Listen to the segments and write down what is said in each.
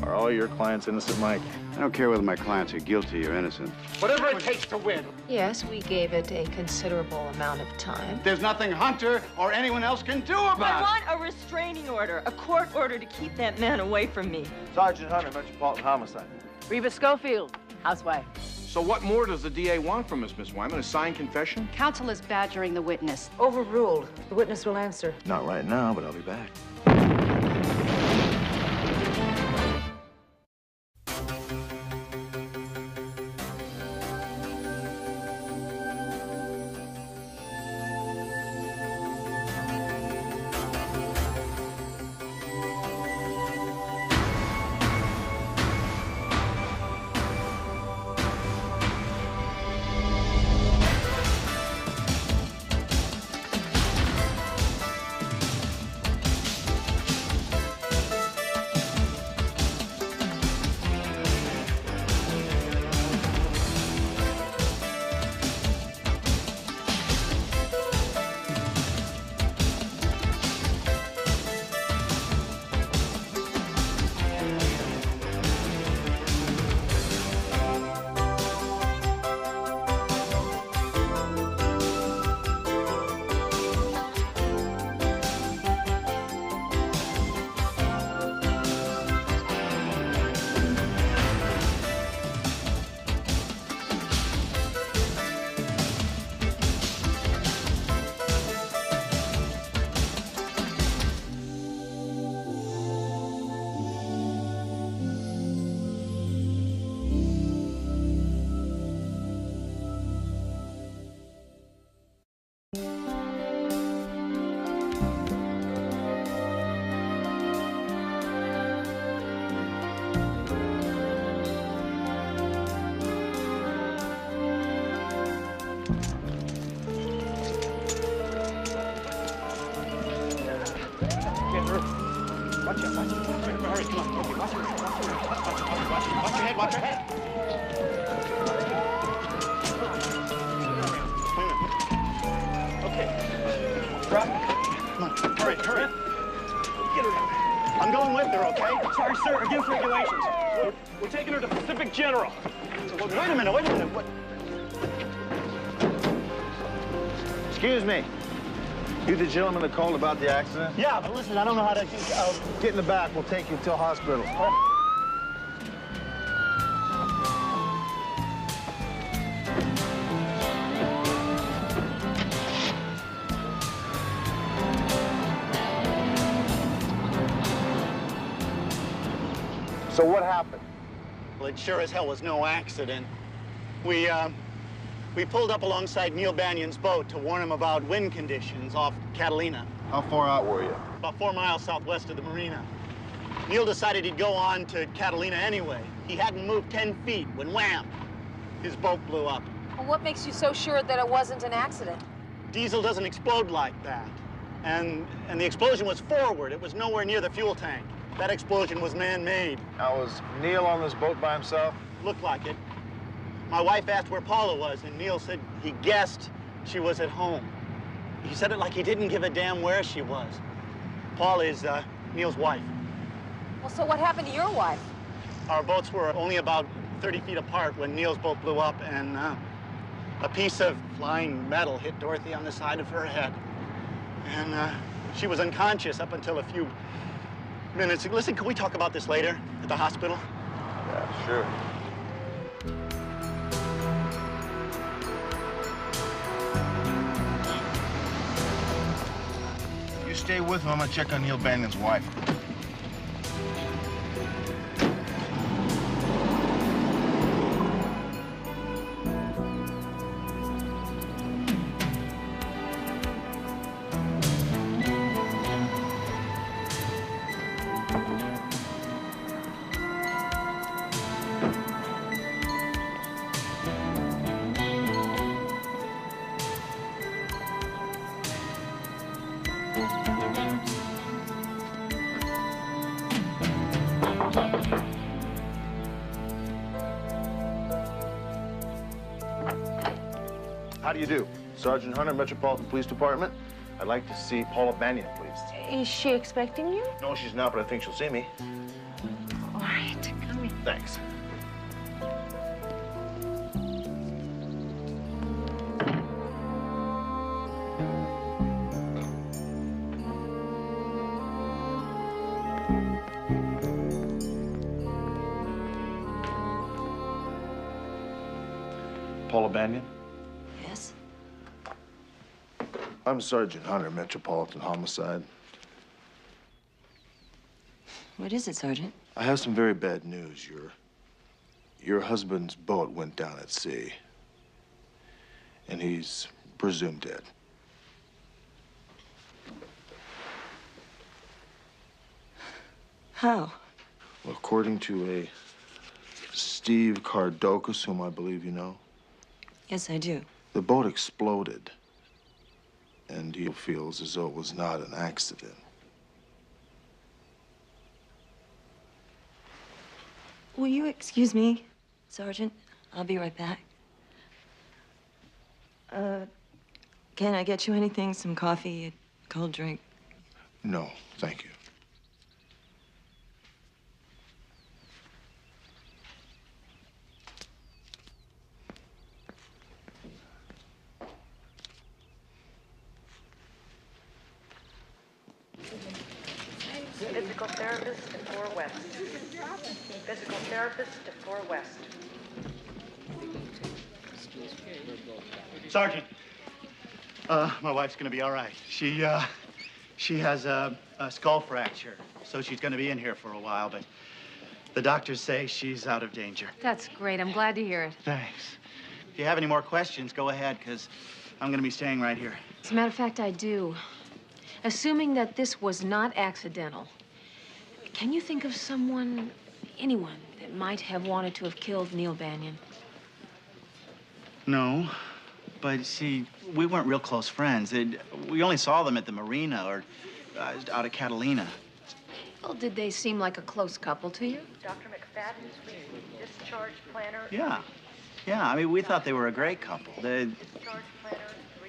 Are all your clients innocent, Mike? I don't care whether my clients are guilty or innocent. Whatever it takes to win. Yes, we gave it a considerable amount of time. There's nothing Hunter or anyone else can do about it. I want a restraining order, a court order to keep that man away from me. Sergeant Hunter, Metropolitan Homicide. Reba Schofield, housewife. So what more does the DA want from us, Miss Wyman? A signed confession? Counsel is badgering the witness. Overruled. The witness will answer. Not right now, but I'll be back. Watch your head. Okay. Drop. Come on. Hurry. Get her. I'm going with her, okay? Sorry, sir. Against regulations. We're taking her to Pacific General. Wait a minute. What? Excuse me. You the gentleman that called about the accident? Yeah, but listen, I don't know how to... Get in the back. We'll take you to a hospital. So what happened? Well, it sure as hell was no accident. We pulled up alongside Neil Banion's boat to warn him about wind conditions off Catalina. How far out were you? About 4 miles southwest of the marina. Neil decided he'd go on to Catalina anyway. He hadn't moved 10 feet when wham, his boat blew up. Well, what makes you so sure that it wasn't an accident? Diesel doesn't explode like that. And the explosion was forward. It was nowhere near the fuel tank. That explosion was man-made. Now, was Neil on this boat by himself? Looked like it. My wife asked where Paula was, and Neil said he guessed she was at home. He said it like he didn't give a damn where she was. Paula is Neil's wife. Well, so what happened to your wife? Our boats were only about 30 feet apart when Neil's boat blew up, and a piece of flying metal hit Dorothy on the side of her head. And she was unconscious up until a few minutes. Listen, can we talk about this later at the hospital? Yeah, sure. You stay with him. I'm gonna check on Neil Banion's wife. How do you do? Sergeant Hunter, Metropolitan Police Department. I'd like to see Paula Banion, please. Is she expecting you? No, she's not, but I think she'll see me. All right. Thanks. Paula Banyan? Yes? I'm Sergeant Hunter, Metropolitan Homicide. What is it, Sergeant? I have some very bad news. Your husband's boat went down at sea, and he's presumed dead. How? Well, according to a Steve Cardokas, whom I believe you know, Yes, I do. the boat exploded, and he feels as though it was not an accident. Will you excuse me, Sergeant? I'll be right back. Can I get you anything? Some coffee, a cold drink? No, thank you. Physical therapist to 4 West. Physical therapist to 4 West. Sergeant, my wife's gonna be all right. She has a skull fracture, so she's gonna be in here for a while, but the doctors say she's out of danger. That's great. I'm glad to hear it. Thanks. If you have any more questions, go ahead, because I'm gonna be staying right here. As a matter of fact, I do. Assuming that this was not accidental, can you think of someone, anyone, that might have wanted to have killed Neil Banyan? No, but see, we weren't real close friends. We only saw them at the marina or out at Catalina. Well, did they seem like a close couple to you? Dr. McFadden's discharge planner. Yeah. Yeah, I mean, we thought they were a great couple. Discharge planner.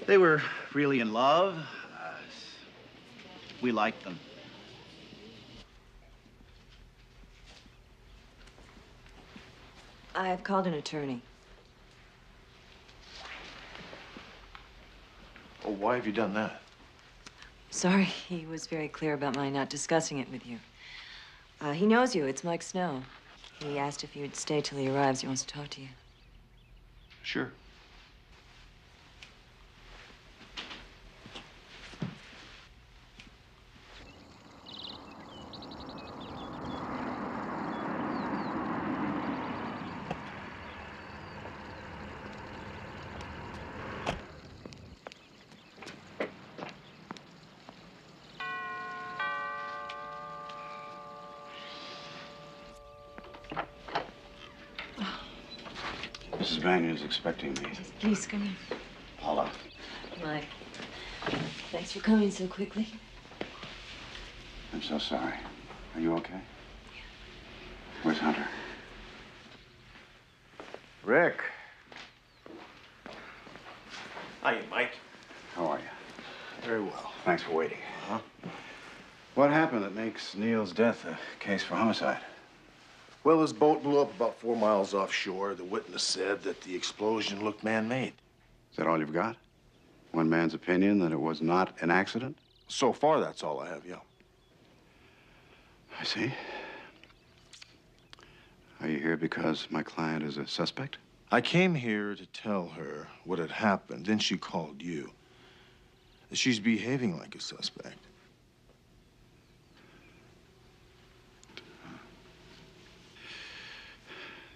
They were really in love. We liked them. I've called an attorney. Oh, why have you done that? Sorry, he was very clear about my not discussing it with you. He knows you. It's Mike Snow. He asked if you'd stay till he arrives. He wants to talk to you. Sure. Mrs. Banyan's expecting me. Please come in. Paula. Mike, thanks for coming so quickly. I'm so sorry. Are you okay? Where's Hunter? Rick. Hi, Mike. How are you? Very well. Thanks for waiting. Huh? What happened that makes Neil's death a case for homicide? Well, his boat blew up about 4 miles offshore. The witness said that the explosion looked man-made. Is that all you've got? One man's opinion that it was not an accident? So far, that's all I have, yeah. I see. Are you here because my client is a suspect? I came here to tell her what had happened. Then she called you. She's behaving like a suspect.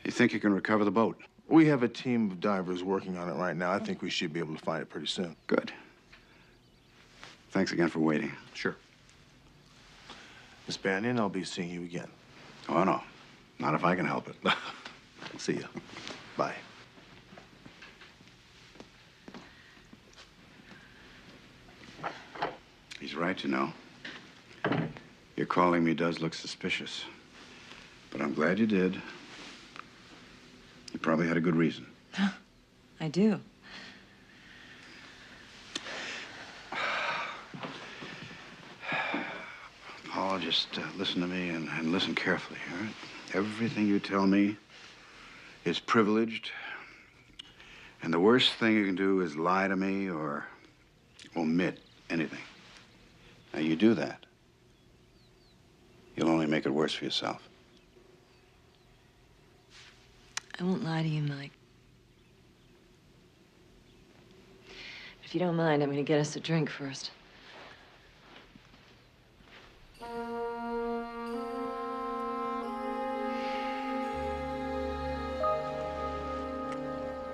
You think you can recover the boat? We have a team of divers working on it right now. I think we should be able to find it pretty soon. Good. Thanks again for waiting. Sure. Miss Banyan, I'll be seeing you again. Oh, no. Not if I can help it. See you. Bye. He's right, you know. Your calling me does look suspicious. But I'm glad you did. You probably had a good reason. I do. Paula, just listen to me and listen carefully, all right? Everything you tell me is privileged. And the worst thing you can do is lie to me or omit anything. Now, you do that, you'll only make it worse for yourself. I won't lie to you, Mike. If you don't mind, I'm going to get us a drink first.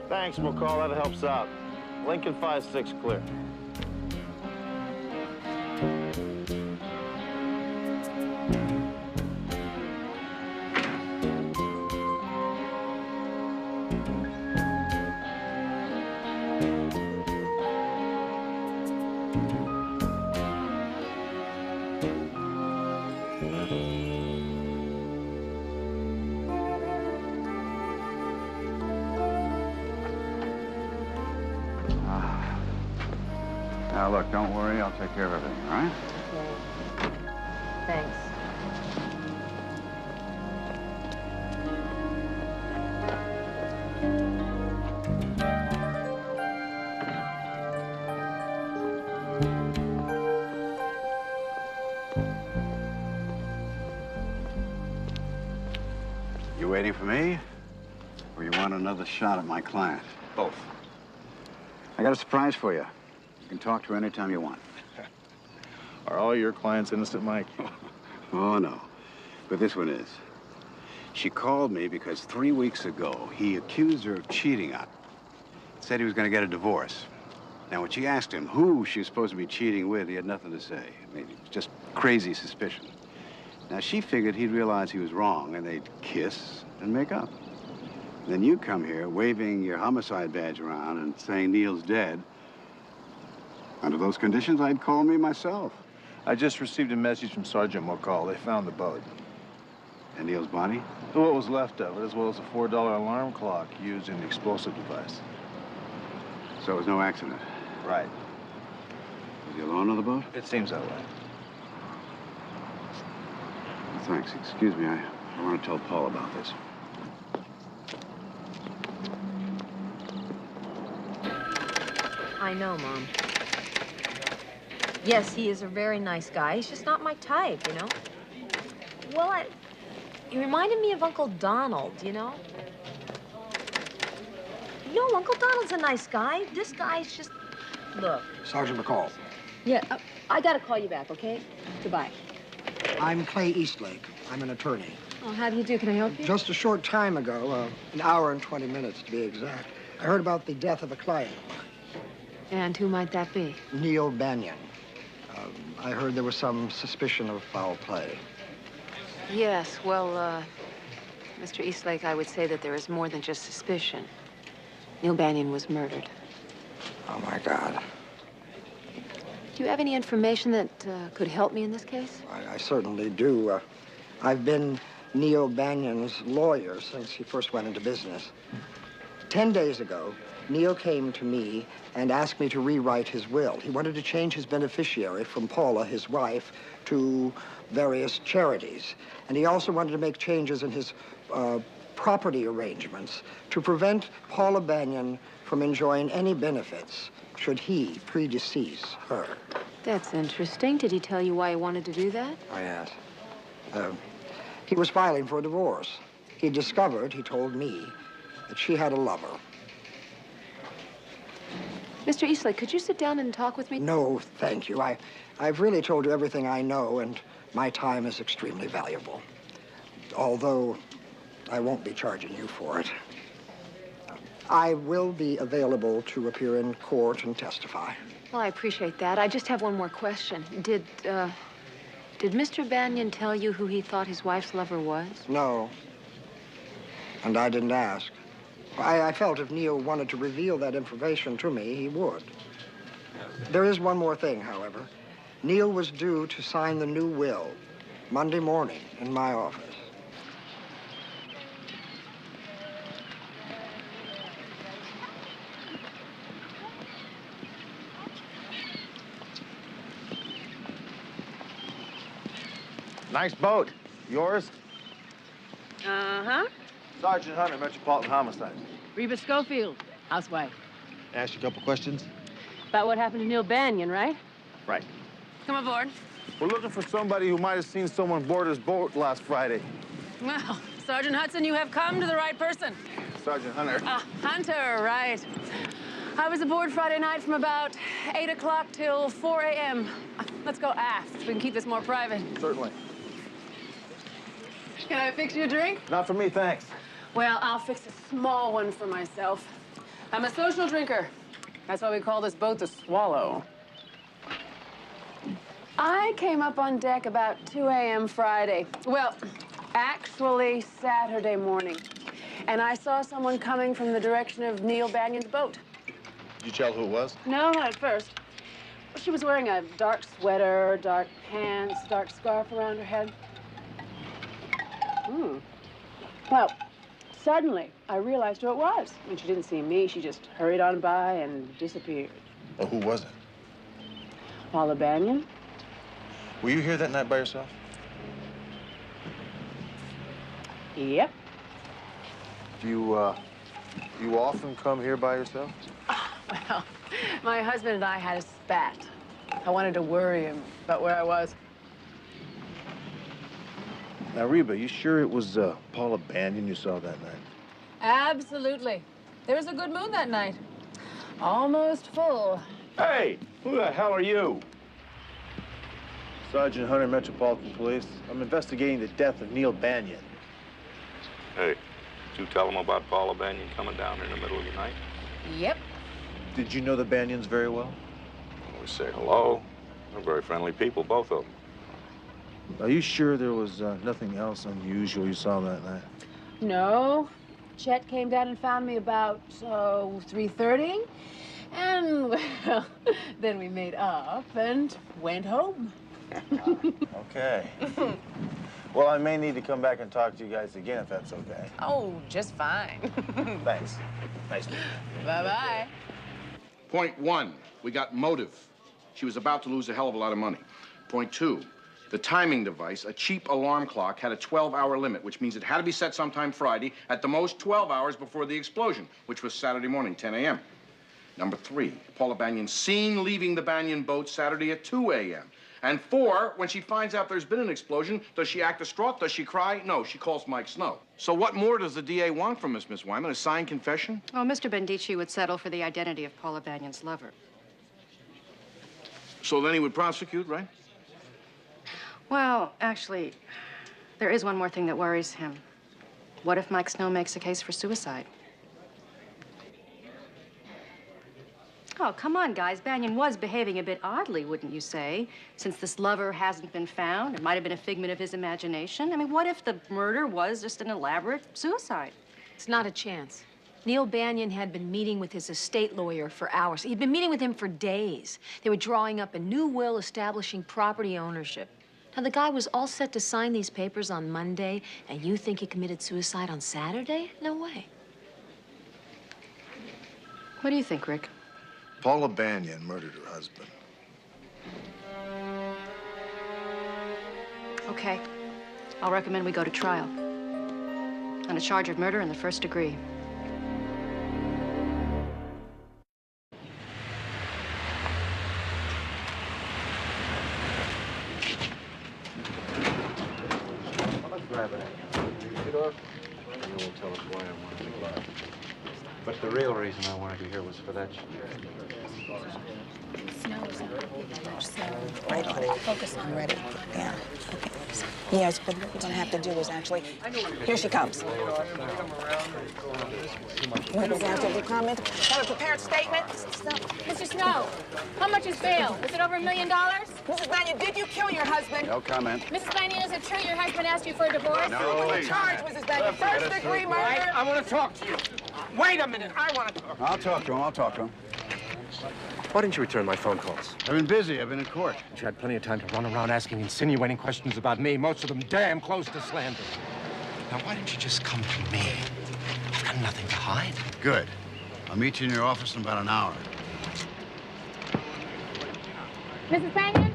Thanks, McCall. That helps out. Lincoln 5-6 clear. Now, look, don't worry. I'll take care of everything, all right? Okay. Thanks. You waiting for me? Or you want another shot at my client? Both. I got a surprise for you. You can talk to her anytime you want. Are all your clients innocent, Mike? Oh, no. But this one is. She called me because 3 weeks ago, he accused her of cheating on her. Said he was going to get a divorce. Now, when she asked him who she was supposed to be cheating with, he had nothing to say. I mean, it was just crazy suspicion. Now, she figured he'd realize he was wrong, and they'd kiss and make up. And then you come here waving your homicide badge around and saying Neil's dead. Under those conditions, I'd call me myself. I just received a message from Sergeant McCall. They found the boat. And Neil's body? What was left of it, as well as a $4 alarm clock used in the explosive device. So it was no accident? Right. Was he alone on the boat? It seems that way. Thanks. Excuse me. I want to tell Paul about this. I know, Mom. Yes, he is a very nice guy. He's just not my type, you know? Well, he reminded me of Uncle Donald, you know? No, Uncle Donald's a nice guy. This guy's just... Look. Sergeant McCall. Yeah, I gotta call you back, okay? Goodbye. I'm Clay Eastlake. I'm an attorney. Oh, how do you do? Can I help you? Just a short time ago, an hour and 20 minutes to be exact, I heard about the death of a client of mine. And who might that be? Neil Banyan. I heard there was some suspicion of foul play. Yes, well, Mr. Eastlake, I would say that there is more than just suspicion. Neil Banyan was murdered. Oh, my God. Do you have any information that could help me in this case? I certainly do. I've been Neil Banyan's lawyer since he first went into business. 10 days ago, Neil came to me and asked me to rewrite his will. He wanted to change his beneficiary from Paula, his wife, to various charities. And he also wanted to make changes in his property arrangements to prevent Paula Banyan from enjoying any benefits should he predecease her. That's interesting. Did he tell you why he wanted to do that? Oh, yes. He was filing for a divorce. He discovered, he told me, that she had a lover. Mr. Eastlake, could you sit down and talk with me? No, thank you. I've really told you everything I know, and my time is extremely valuable. Although I won't be charging you for it. I will be available to appear in court and testify. Well, I appreciate that. I just have one more question. Did Mr. Banyan tell you who he thought his wife's lover was? No. And I didn't ask. I felt if Neil wanted to reveal that information to me, he would. There is one more thing, however. Neil was due to sign the new will Monday morning in my office. Nice boat. Yours? Uh-huh. Sergeant Hunter, Metropolitan Homicide. Reba Schofield, housewife. Ask you a couple questions? About what happened to Neil Banyan, right? Right. Come aboard. We're looking for somebody who might have seen someone board his boat last Friday. Well, Sergeant Hudson, you have come to the right person. Sergeant Hunter. Hunter, right. I was aboard Friday night from about 8 o'clock till 4 a.m. Let's go aft. We can keep this more private. Certainly. Can I fix you a drink? Not for me, thanks. Well, I'll fix a small one for myself. I'm a social drinker. That's why we call this boat the Swallow. I came up on deck about 2 a.m. Friday. Well, actually Saturday morning. And I saw someone coming from the direction of Neil Banyan's boat. Did you tell who it was? No, not at first. She was wearing a dark sweater, dark pants, dark scarf around her head. Well, suddenly, I realized who it was. When she didn't see me, she just hurried on by and disappeared. Oh, who was it? Paula Banyan? Were you here that night by yourself? Yep. Do you often come here by yourself? Well, my husband and I had a spat. I wanted to worry him about where I was. Now, Reba, you sure it was Paula Banyan you saw that night? Absolutely. There was a good moon that night. Almost full. Hey, who the hell are you? Sergeant Hunter, Metropolitan Police. I'm investigating the death of Neil Banyan. Hey, did you tell him about Paula Banyan coming down here in the middle of the night? Yep. Did you know the Banyans very well? We say hello. They're very friendly people, both of them. Are you sure there was nothing else unusual you saw that night? No. Chet came down and found me about, 3:30. And, well, then we made up and went home. Okay. Well, I may need to come back and talk to you guys again if that's okay. Oh, just fine. Thanks. Nice meeting you. Bye-bye. Point 1, we got motive. She was about to lose a hell of a lot of money. Point 2, the timing device, a cheap alarm clock, had a 12-hour limit, which means it had to be set sometime Friday, at the most 12 hours before the explosion, which was Saturday morning, 10 a.m. Number 3, Paula Banyan seen leaving the Banyan boat Saturday at 2 a.m. And 4, when she finds out there's been an explosion, does she act distraught? Does she cry? No, she calls Mike Snow. So what more does the DA want from us, Miss Wyman? A signed confession? Well, Mr. Bendici would settle for the identity of Paula Banyan's lover. So then he would prosecute, right? Well, actually, there is one more thing that worries him. What if Mike Snow makes a case for suicide? Oh, come on, guys. Banyan was behaving a bit oddly, wouldn't you say? Since this lover hasn't been found, it might have been a figment of his imagination. I mean, what if the murder was just an elaborate suicide? It's not a chance. Neil Banyan had been meeting with his estate lawyer for hours. He'd been meeting with him for days. They were drawing up a new will establishing property ownership. Now, the guy was all set to sign these papers on Monday, and you think he committed suicide on Saturday? No way. What do you think, Rick? Paula Banyan murdered her husband. Okay. I'll recommend we go to trial on a charge of murder in the first degree. Tell us why I wanted to go out. But the real reason I wanted you here was for that. Snow is much so right on it. Focus on ready. Yeah. Okay. Yes, but what we're gonna have to do is actually. Here she comes. What was after the comment? Have a prepared statement. Mr. Snow, how much is bail? Is it over $1 million? Mrs. Banyan, did you kill your husband? No comment. Mrs. Banyan, is it true your husband asked you for a divorce? No, please. Charge, Mrs. Banyan. First degree murder. I want to talk to you. Wait a minute. I want to talk. I'll talk to him. I'll talk to him. Why didn't you return my phone calls? I've been busy. I've been in court. You had plenty of time to run around asking insinuating questions about me, most of them damn close to slander. Now, why didn't you just come to me? I've got nothing to hide. Good. I'll meet you in your office in about an hour. Mrs. Banyan,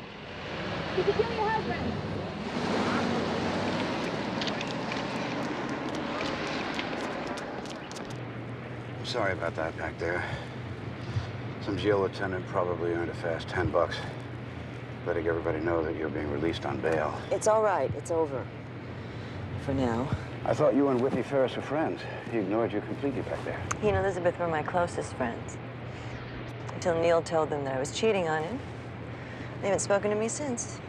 did you kill your husband? sorry about that back there. Some jail attendant probably earned a fast $10, letting everybody know that you're being released on bail. It's all right. It's over. For now. I thought you and Whitney Ferris were friends. He ignored you completely back there. He and Elizabeth were my closest friends. Until Neil told them that I was cheating on him. They haven't spoken to me since.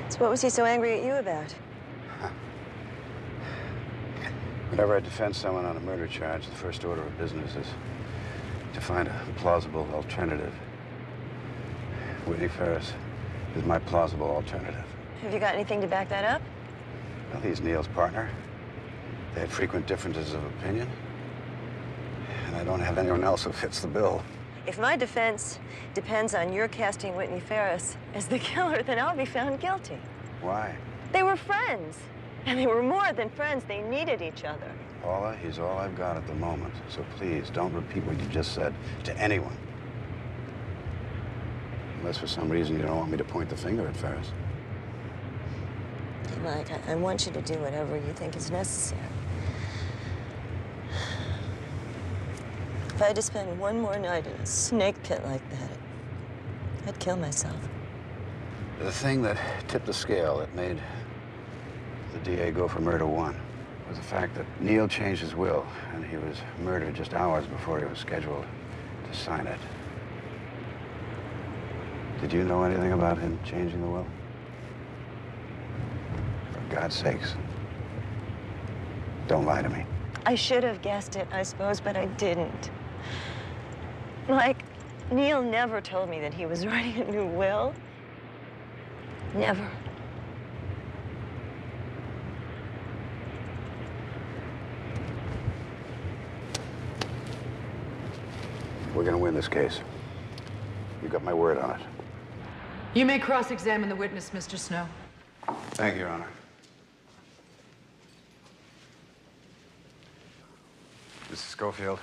So what was he so angry at you about? Whenever I defend someone on a murder charge, the first order of business is to find a plausible alternative. Whitney Ferris is my plausible alternative. Have you got anything to back that up? Well, he's Neil's partner. They had frequent differences of opinion. And I don't have anyone else who fits the bill. If my defense depends on your casting Whitney Ferris as the killer, then I'll be found guilty. Why? They were friends. And they were more than friends. They needed each other. Paula, he's all I've got at the moment. So please, don't repeat what you just said to anyone. Unless for some reason you don't want me to point the finger at Ferris. Hey, Mike, I want you to do whatever you think is necessary. If I had to spend one more night in a snake pit like that, I'd kill myself. The thing that tipped the scale that made the DA go for murder one was the fact that Neil changed his will, and he was murdered just hours before he was scheduled to sign it. Did you know anything about him changing the will? For God's sakes, don't lie to me. I should have guessed it, I suppose, but I didn't. Like, Neil never told me that he was writing a new will. Never. We're gonna win this case. You got my word on it. You may cross-examine the witness, Mr. Snow. Thank you, Your Honor. Mrs. Schofield,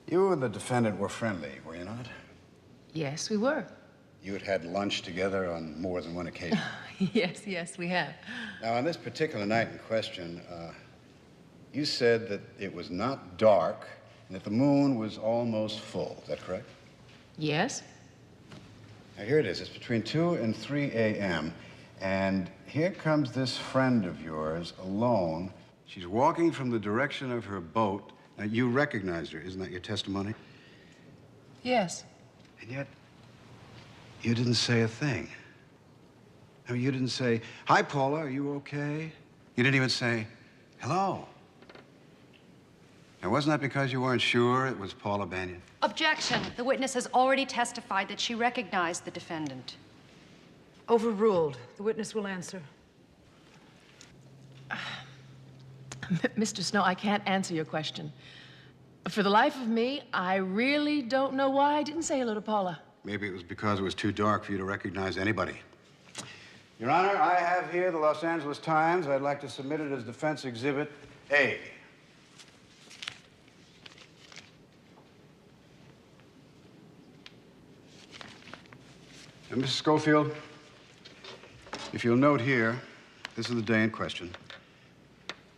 you and the defendant were friendly, were you not? Yes, we were. You had lunch together on more than one occasion. Yes, we have. Now, on this particular night in question, you said that it was not dark and that the moon was almost full. Is that correct? Yes. Now, here it is. It's between 2 and 3 a.m., and here comes this friend of yours alone. She's walking from the direction of her boat. Now, you recognized her. Isn't that your testimony? Yes. And yet, you didn't say a thing. I mean, you didn't say, "Hi, Paula, are you okay?" You didn't even say, "Hello." Now, wasn't that because you weren't sure it was Paula Banyan? Objection. The witness has already testified that she recognized the defendant. Overruled. The witness will answer. Mr. Snow, I can't answer your question. For the life of me, I really don't know why I didn't say hello to Paula. Maybe it was because it was too dark for you to recognize anybody. Your Honor, I have here the Los Angeles Times. I'd like to submit it as Defense Exhibit A. Now, Mrs. Schofield, if you'll note here, this is the day in question.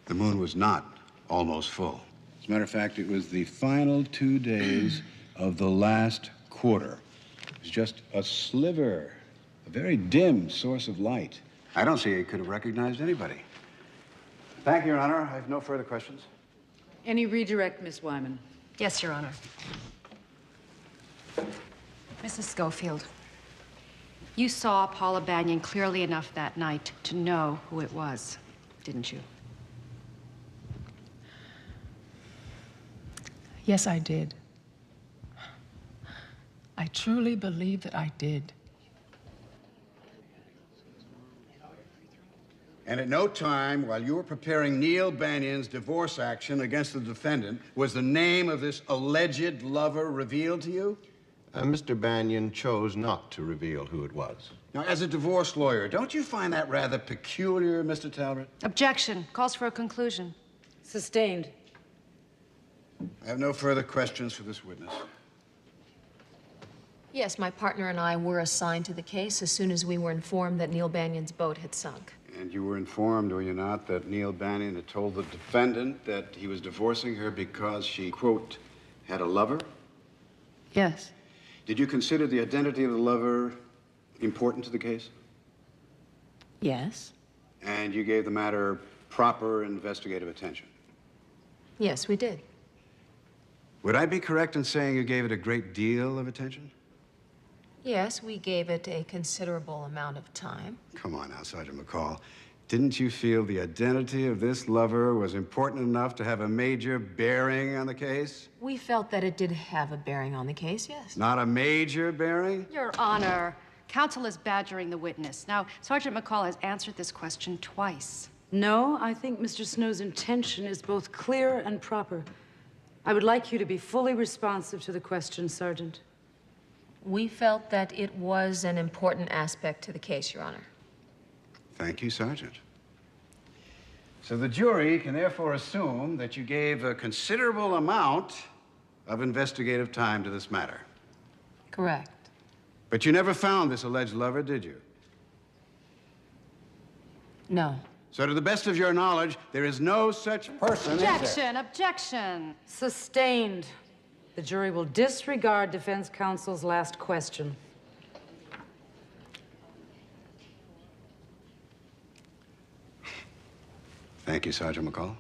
The moon was not almost full. As a matter of fact, it was the final 2 days of the last quarter. It was just a sliver, a very dim source of light. I don't see how you could have recognized anybody. Thank you, Your Honor. I have no further questions. Any redirect, Miss Wyman? Yes, Your Honor. Mrs. Schofield, you saw Paula Banyan clearly enough that night to know who it was, didn't you? Yes, I did. I truly believe that I did. And at no time, while you were preparing Neil Banyan's divorce action against the defendant, was the name of this alleged lover revealed to you? Mr. Banyan chose not to reveal who it was. Now, as a divorce lawyer, don't you find that rather peculiar, Mr. Talbot? Objection. Calls for a conclusion. Sustained. I have no further questions for this witness. Yes, my partner and I were assigned to the case as soon as we were informed that Neil Banion's boat had sunk. And you were informed, were you not, that Neil Banion had told the defendant that he was divorcing her because she, quote, had a lover? Yes. Did you consider the identity of the lover important to the case? Yes. And you gave the matter proper investigative attention? Yes, we did. Would I be correct in saying you gave it a great deal of attention? Yes, we gave it a considerable amount of time. Come on now, Sergeant McCall. Didn't you feel the identity of this lover was important enough to have a major bearing on the case? We felt that it did have a bearing on the case, yes. Not a major bearing? Your Honor, counsel is badgering the witness. Now, Sergeant McCall has answered this question twice. No, I think Mr. Snow's intention is both clear and proper. I would like you to be fully responsive to the question, Sergeant. We felt that it was an important aspect to the case, Your Honor. Thank you, Sergeant. So the jury can therefore assume that you gave a considerable amount of investigative time to this matter. Correct. But you never found this alleged lover, did you? No. So to the best of your knowledge, there is no such person, is there? Objection, objection. Sustained. The jury will disregard defense counsel's last question. Thank you, Sergeant McCall.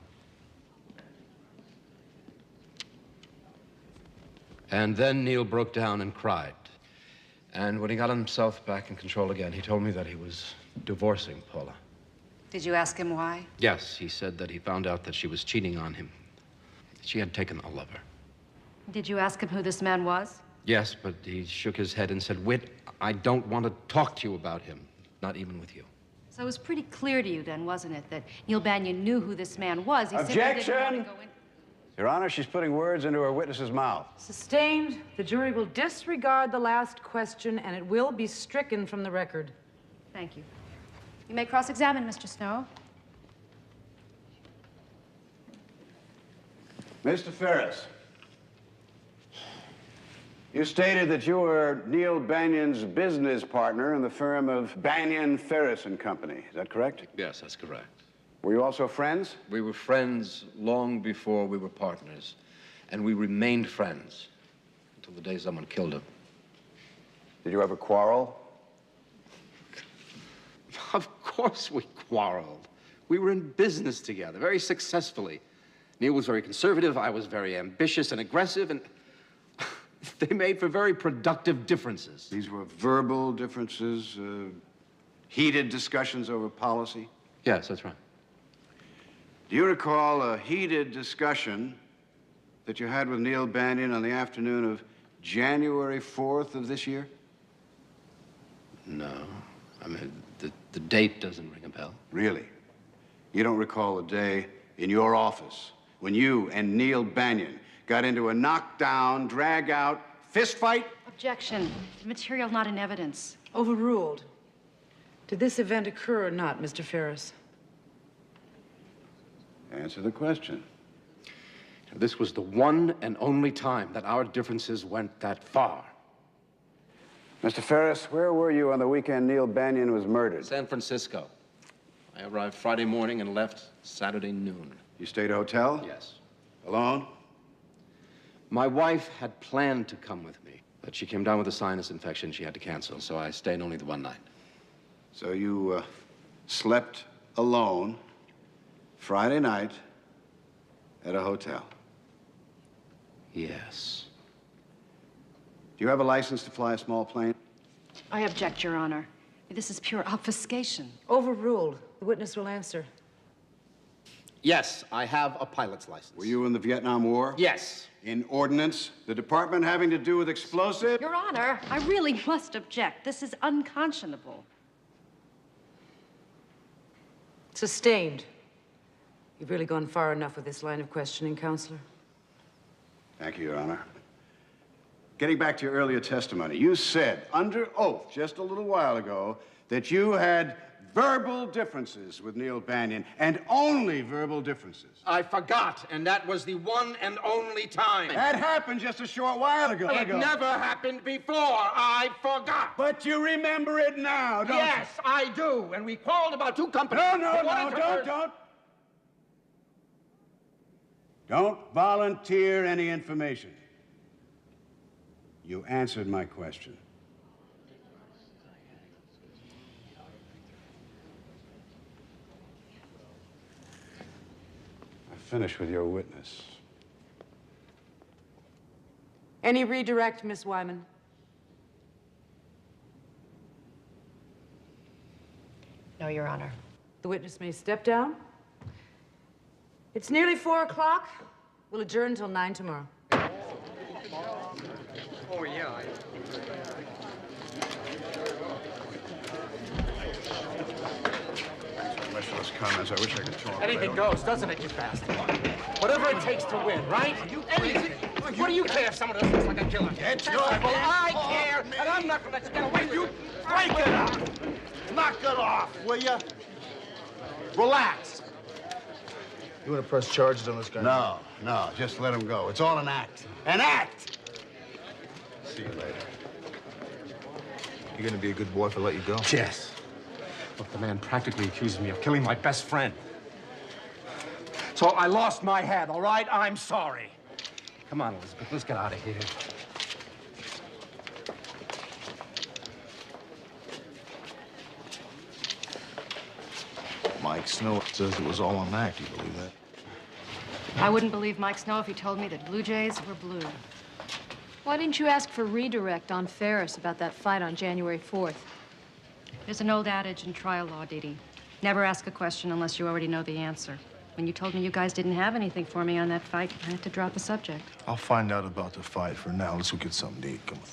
And then Neil broke down and cried. And when he got himself back in control again, he told me that he was divorcing Paula. Did you ask him why? Yes, he said that he found out that she was cheating on him. She had taken a lover. Did you ask him who this man was? Yes, but he shook his head and said, Whit, I don't want to talk to you about him, not even with you. So it was pretty clear to you then, wasn't it, that Neil Banion knew who this man was? He simply Objection! didn't want to go in. Your Honor, she's putting words into her witness's mouth. Sustained. The jury will disregard the last question, and it will be stricken from the record. Thank you. You may cross-examine, Mr. Snow. Mr. Ferris, you stated that you were Neil Banion's business partner in the firm of Banion, Ferris and Company. Is that correct? Yes, that's correct. Were you also friends? We were friends long before we were partners, and we remained friends until the day someone killed him. Did you ever quarrel? Of course we quarreled. We were in business together, very successfully. Neil was very conservative, I was very ambitious and aggressive, and they made for very productive differences. These were verbal differences, heated discussions over policy? Yes, that's right. Do you recall a heated discussion that you had with Neil Banion on the afternoon of January 4th of this year? No. I mean, the date doesn't ring a bell. Really? You don't recall a day in your office when you and Neil Banion got into a knockdown, drag-out fist fight? Objection. The material not in evidence. Overruled. Did this event occur or not, Mr. Ferris? Answer the question. This was the one and only time that our differences went that far. Mr. Ferris, where were you on the weekend Neil Banion was murdered? San Francisco. I arrived Friday morning and left Saturday noon. You stayed at a hotel? Yes. Alone? My wife had planned to come with me, but she came down with a sinus infection she had to cancel, so I stayed only the one night. So you slept alone Friday night at a hotel? Yes. Do you have a license to fly a small plane? I object, Your Honor. This is pure obfuscation. Overruled. The witness will answer. Yes, I have a pilot's license. Were you in the Vietnam War? Yes. In ordnance? The department having to do with explosives? Your Honor, I really must object. This is unconscionable. Sustained. You've really gone far enough with this line of questioning, Counselor. Thank you, Your Honor. Getting back to your earlier testimony, you said under oath just a little while ago that you had Verbal differences with Neil Banyan, and only verbal differences. I forgot, and that was the one and only time. That happened just a short while ago. It never happened before. I forgot. But you remember it now, don't you? Yes, I do. And we quarreled about two companies. No, don't volunteer any information. You answered my question. Finish with your witness. Any redirect, Miss Wyman? No, Your Honor. The witness may step down. It's nearly 4 o'clock. We'll adjourn until 9 tomorrow. Oh, yeah. Those comments, I wish I could talk. Anything goes, doesn't it, you bastard? Whatever it takes to win, right? Anything. What do you care if someone else looks like a killer? It's Well, I care, and I'm not gonna let you get away with it. Break it up! Knock it off, will you? Relax. You want to press charges on this guy? No, just let him go. It's all an act. An act! See you later. You gonna be a good boy if I let you go? Yes. Look, the man practically accuses me of killing my best friend. So I lost my head, all right? I'm sorry. Come on, Elizabeth, let's get out of here. Mike Snow says it was all an act. You believe that? I wouldn't believe Mike Snow if he told me that Blue Jays were blue. Why didn't you ask for redirect on Ferris about that fight on January 4th? There's an old adage in trial law, Dee Dee. Never ask a question unless you already know the answer. When you told me you guys didn't have anything for me on that fight, I had to drop the subject. I'll find out about the fight. For now, let's go get something to eat. Come on.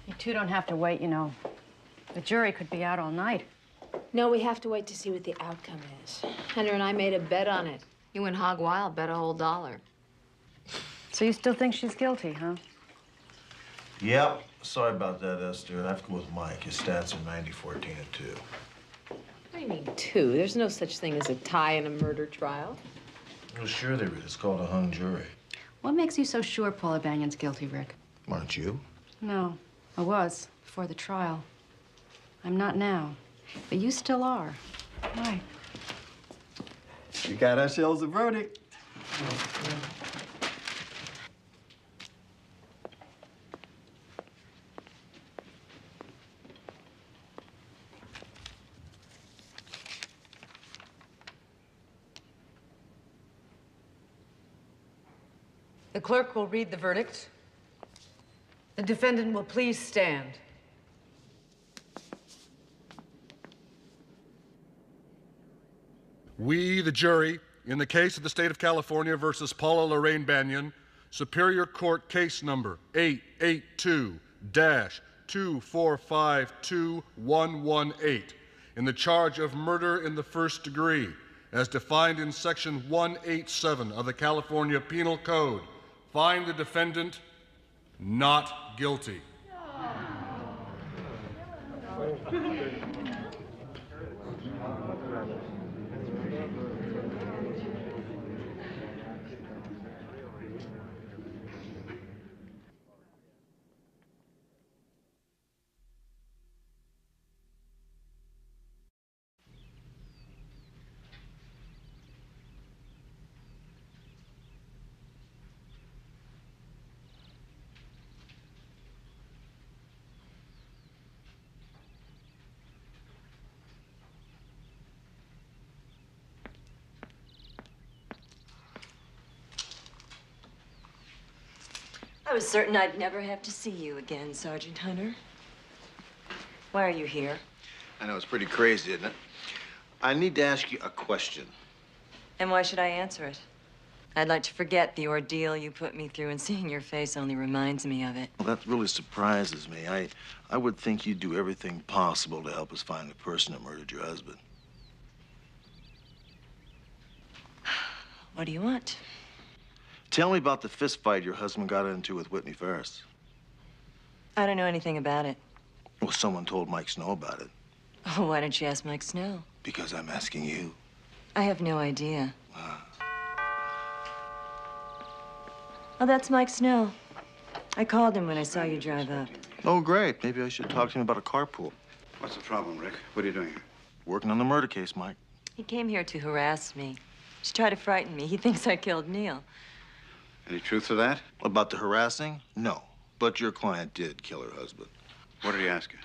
You two don't have to wait, you know. The jury could be out all night. No, we have to wait to see what the outcome is. Henry and I made a bet on it. You went hog wild, bet a whole $1. So you still think she's guilty, huh? Yep. Sorry about that, Esther. I have to go with Mike. His stats are 90, 14, and 2. What do you mean, 2? There's no such thing as a tie in a murder trial. Well, sure there is. It's called a hung jury. What makes you so sure Paula Banyan's guilty, Rick? Aren't you? No, I was before the trial. I'm not now. But you still are. Why? We got ourselves a verdict. The clerk will read the verdict. The defendant will please stand. We, the jury, in the case of the State of California versus Paula Lorraine Banyan, Superior Court case number 882-2452118, in the charge of murder in the first degree, as defined in Section 187 of the California Penal Code, find the defendant not guilty. I was certain I'd never have to see you again, Sergeant Hunter. Why are you here? I know, it's pretty crazy, isn't it? I need to ask you a question. And why should I answer it? I'd like to forget the ordeal you put me through, and seeing your face only reminds me of it. Well, that really surprises me. I would think you'd do everything possible to help us find the person that murdered your husband. What do you want? Tell me about the fist fight your husband got into with Whitney Ferris. I don't know anything about it. Well, someone told Mike Snow about it. Oh, why don't you ask Mike Snow? Because I'm asking you. I have no idea. Oh, that's Mike Snow. I called him when I saw you drive up. Oh, great. Maybe I should talk to him about a carpool. What's the problem, Rick? What are you doing here? Working on the murder case, Mike. He came here to harass me, to try to frighten me. He thinks I killed Neil. Any truth to that? About the harassing? No. But your client did kill her husband. What did he ask you?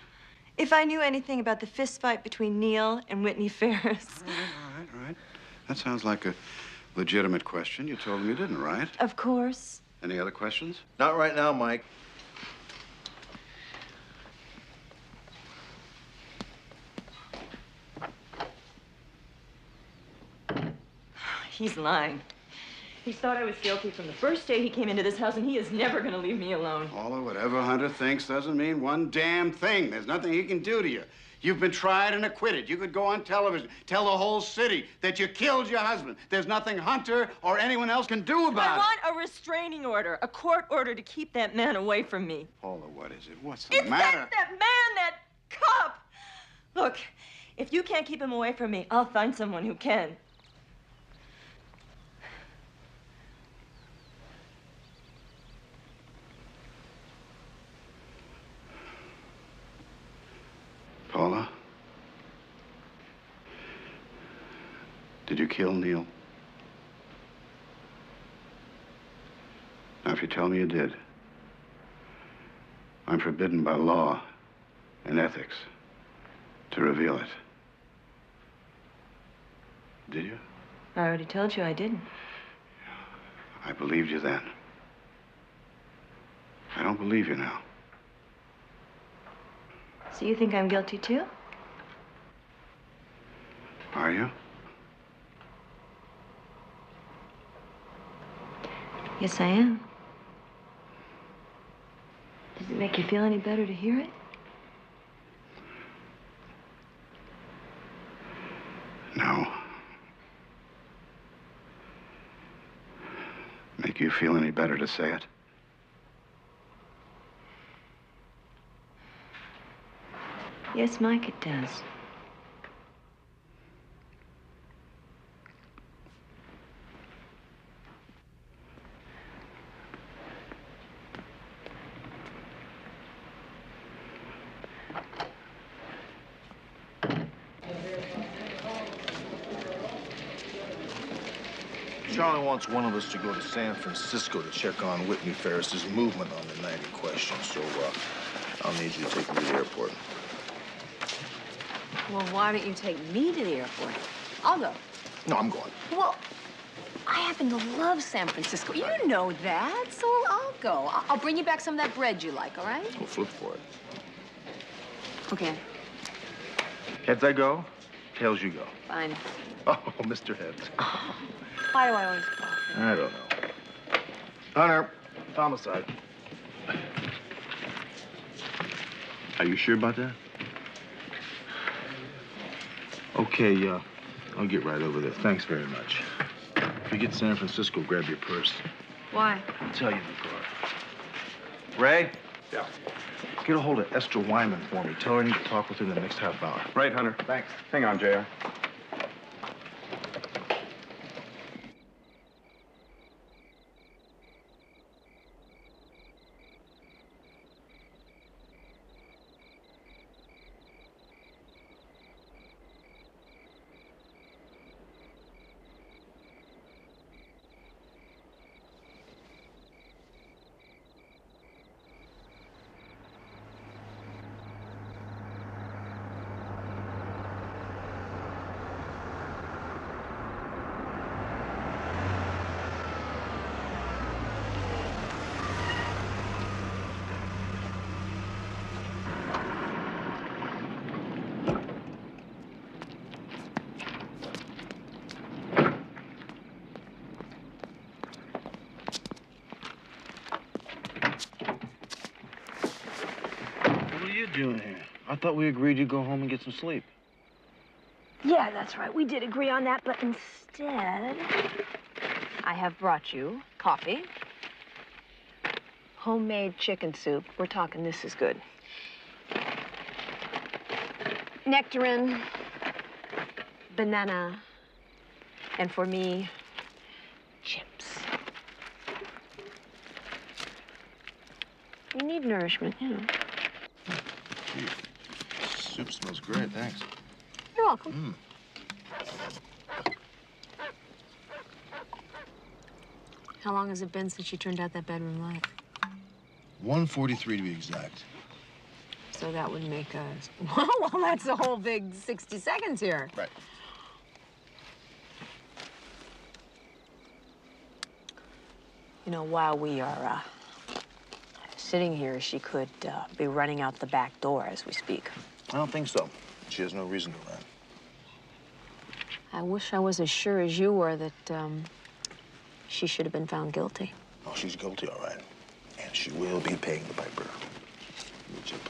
If I knew anything about the fist fight between Neil and Whitney Ferris. All right. That sounds like a legitimate question. You told him you didn't, right? Of course. Any other questions? Not right now, Mike. He's lying. He thought I was guilty from the first day he came into this house, and he is never going to leave me alone. Paula, whatever Hunter thinks doesn't mean one damn thing. There's nothing he can do to you. You've been tried and acquitted. You could go on television, tell the whole city that you killed your husband. There's nothing Hunter or anyone else can do about it. I want a restraining order, a court order to keep that man away from me. Paula, what is it? What's the matter? That man, that cop! Look, if you can't keep him away from me, I'll find someone who can. Paula? Did you kill Neil? Now, if you tell me you did, I'm forbidden by law and ethics to reveal it. Did you? I already told you I didn't. I believed you then. I don't believe you now. So you think I'm guilty too? Are you? Yes, I am. Does it make you feel any better to hear it? No. Make you feel any better to say it? Yes, Mike, it does. Charlie wants one of us to go to San Francisco to check on Whitney Ferris's movement on the night in question, so I'll need you to take me to the airport. Well, why don't you take me to the airport? I'll go. No, I'm going. Well, I happen to love San Francisco. You know that, so I'll go. I'll bring you back some of that bread you like, all right? We'll flip for it. Okay, Heads I go, tails you go. fine. Oh, Mr. Heads. Why do I always fall? I don't know. Hunter, homicide. Are you sure about that? Okay, I'll get right over there. Thanks very much. If you get to San Francisco, grab your purse. Why? I'll tell you in the car. Ray? Yeah. Get a hold of Esther Wyman for me. Tell her I need to talk with her in the next half hour. Right, Hunter. Thanks. Hang on, JR. What are you doing here? I thought we agreed you'd go home and get some sleep. Yeah, that's right. We did agree on that, but instead... have brought you coffee, homemade chicken soup. We're talking this is good. Nectarine, banana, and for me, chips. You need nourishment, you know. Gee, soup smells great, thanks. You're welcome. How long has it been since you turned out that bedroom light? 1:43 to be exact. So that would make us... Well, that's a whole big 60 seconds here. Right. You know, while we are sitting here, she could be running out the back door as we speak. I don't think so. She has no reason to run. I wish I was as sure as you were that she should have been found guilty. Oh, she's guilty, all right. And she will be paying the piper. Chip.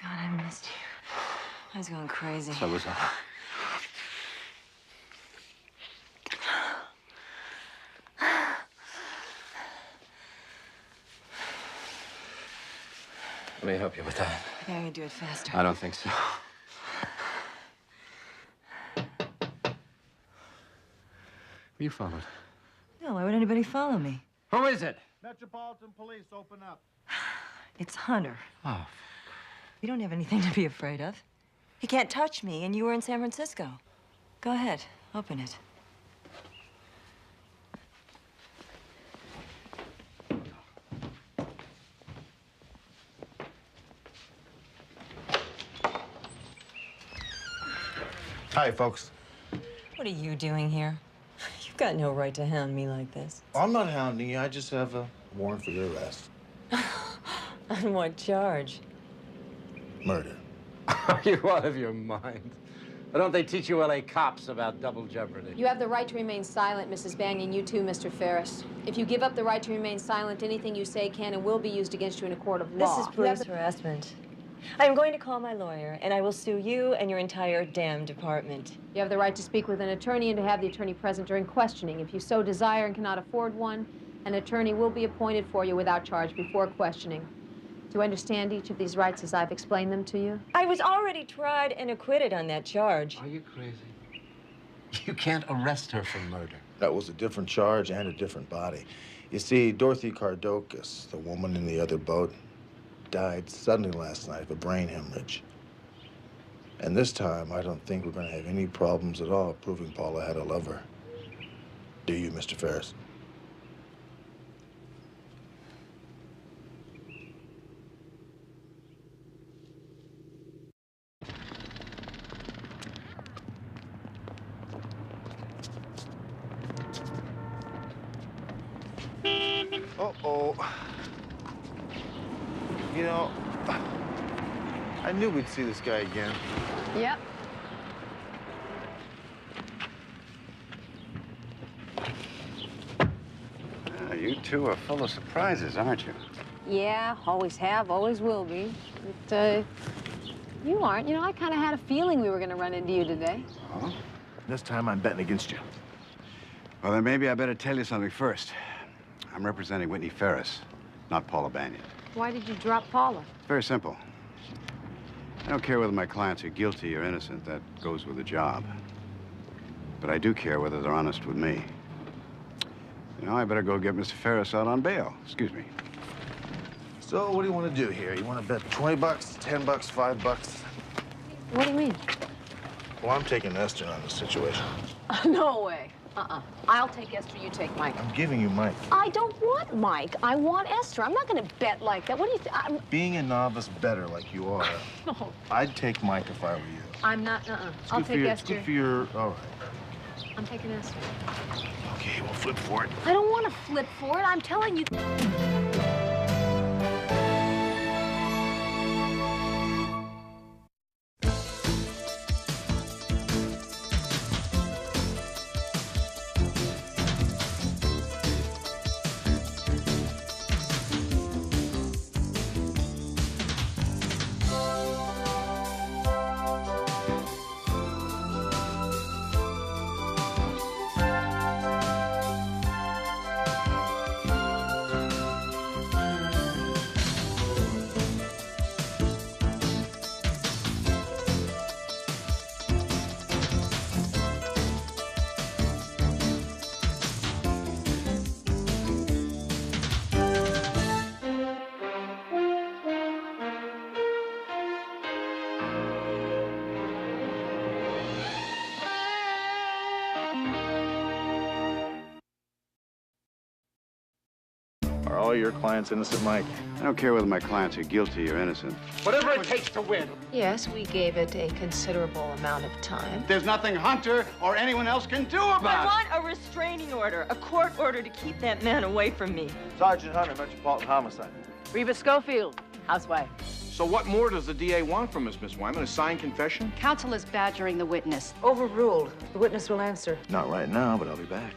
God, I missed you. I was going crazy. So was I. Let me help you with that. I think I can do it faster. I don't think so. Were you followed? No, why would anybody follow me? Who is it? Metropolitan Police, open up. It's Hunter. Oh. You don't have anything to be afraid of. He can't touch me, and you were in San Francisco. Go ahead, open it. Hi, folks. What are you doing here? You've got no right to hound me like this. I'm not hounding you. I just have a warrant for your arrest. On what charge? Murder. Are you out of your mind? Why don't they teach you LA cops about double jeopardy? You have the right to remain silent, Mrs. Banyan. You too, Mr. Ferris. If you give up the right to remain silent, anything you say can and will be used against you in a court of law. This is police harassment. I'm going to call my lawyer, and I will sue you and your entire damn department. You have the right to speak with an attorney and to have the attorney present during questioning. If you so desire and cannot afford one, an attorney will be appointed for you without charge before questioning. Do you understand each of these rights as I've explained them to you? I was already tried and acquitted on that charge. Are you crazy? You can't arrest her for murder. That was a different charge and a different body. You see, Dorothy Kardokis, the woman in the other boat, died suddenly last night of a brain hemorrhage. And this time, I don't think we're going to have any problems at all proving Paula had a lover. Do you, Mr. Ferris? Uh-oh. You know, I knew we'd see this guy again. Yep. You two are full of surprises, aren't you? Yeah, always have, always will be. But, you aren't. You know, I kind of had a feeling we were going to run into you today. Oh? This time I'm betting against you. Well, then maybe I better tell you something first. I'm representing Whitney Ferris, not Paula Banyan. Why did you drop Paula? It's very simple. I don't care whether my clients are guilty or innocent. That goes with the job. But I do care whether they're honest with me. You know, I better go get Mr. Ferris out on bail. Excuse me. So what do you want to do here? You want to bet 20 bucks, 10 bucks, 5 bucks? What do you mean? Well, I'm taking Esther on this situation. No way. I'll take Esther, you take Mike. I'm giving you Mike. I don't want Mike. I want Esther. I'm not going to bet like that. What do you think? Being a novice bettor like you are, No. I'd take Mike if I were you. I'm not, I'll take Esther. It's good for your, all right. I'm taking Esther. Okay, we'll flip for it. I don't want to flip for it. I'm telling you. Are all your clients innocent, Mike? I don't care whether my clients are guilty or innocent. Whatever it takes to win. Yes, we gave it a considerable amount of time. There's nothing Hunter or anyone else can do about it. I want a restraining order, a court order to keep that man away from me. Sergeant Hunter, Metropolitan Homicide. Reba Schofield, housewife. So what more does the DA want from us, Miss Wyman? A signed confession? Counsel is badgering the witness. Overruled. The witness will answer. Not right now, but I'll be back.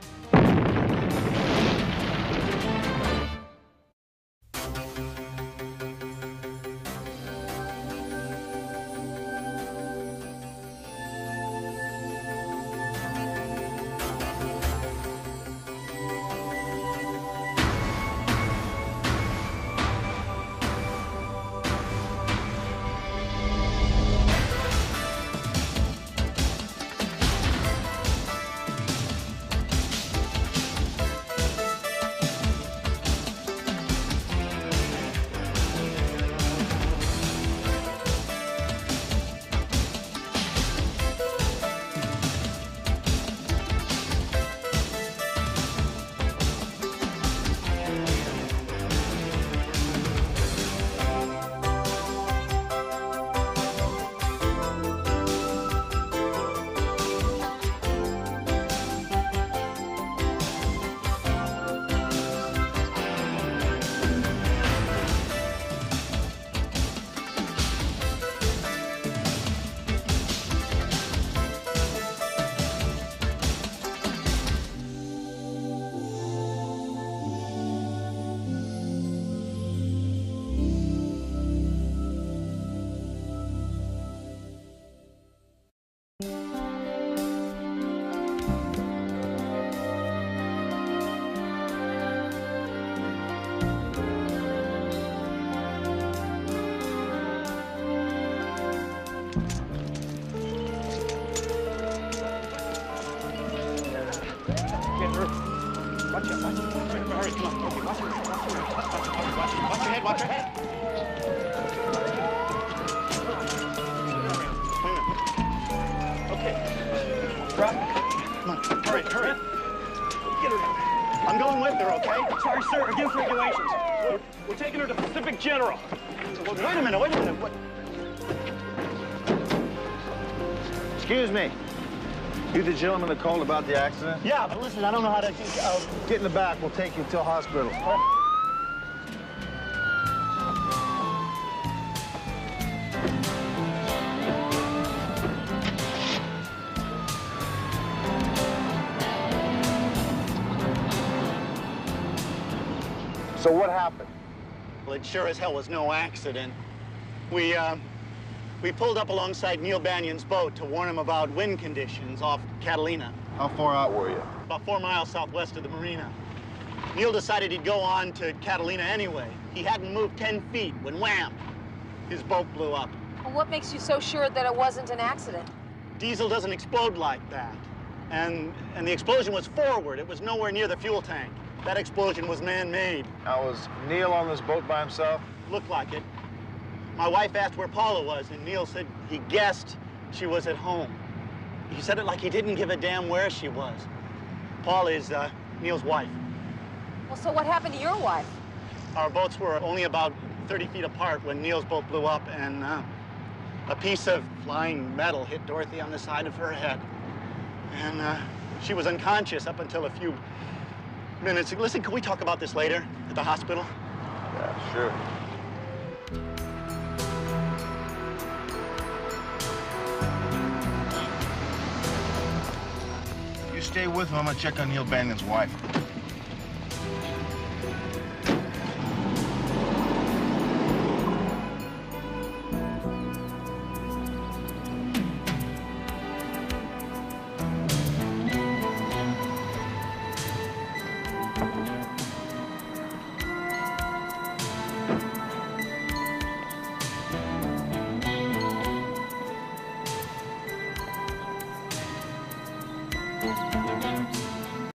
Watch it. Hurry, come on. Okay, watch your head. Watch your head. Okay. Drop. Come on. Hurry. Get her in. I'm going with her, okay? Sorry, sir. Against regulations. We're taking her to Pacific General. Wait a minute. What? Excuse me. You the gentleman that called about the accident? Yeah, but listen, I don't know how to... Get in the back. We'll take you to a hospital. So what happened? Well, it sure as hell was no accident. We pulled up alongside Neil Banion's boat to warn him about wind conditions off Catalina. How far out were you? About 4 miles southwest of the marina. Neil decided he'd go on to Catalina anyway. He hadn't moved 10 feet when wham, his boat blew up. Well, what makes you so sure that it wasn't an accident? Diesel doesn't explode like that. And the explosion was forward. It was nowhere near the fuel tank. That explosion was man-made. Now, was Neil on this boat by himself? Looked like it. My wife asked where Paula was, and Neil said he guessed she was at home. He said it like he didn't give a damn where she was. Paula is Neil's wife. Well, so what happened to your wife? Our boats were only about 30 feet apart when Neil's boat blew up, and a piece of flying metal hit Dorothy on the side of her head. And she was unconscious up until a few minutes. Listen, can we talk about this later at the hospital? Yeah, sure. You stay with him. I'm gonna check on Neil Banion's wife.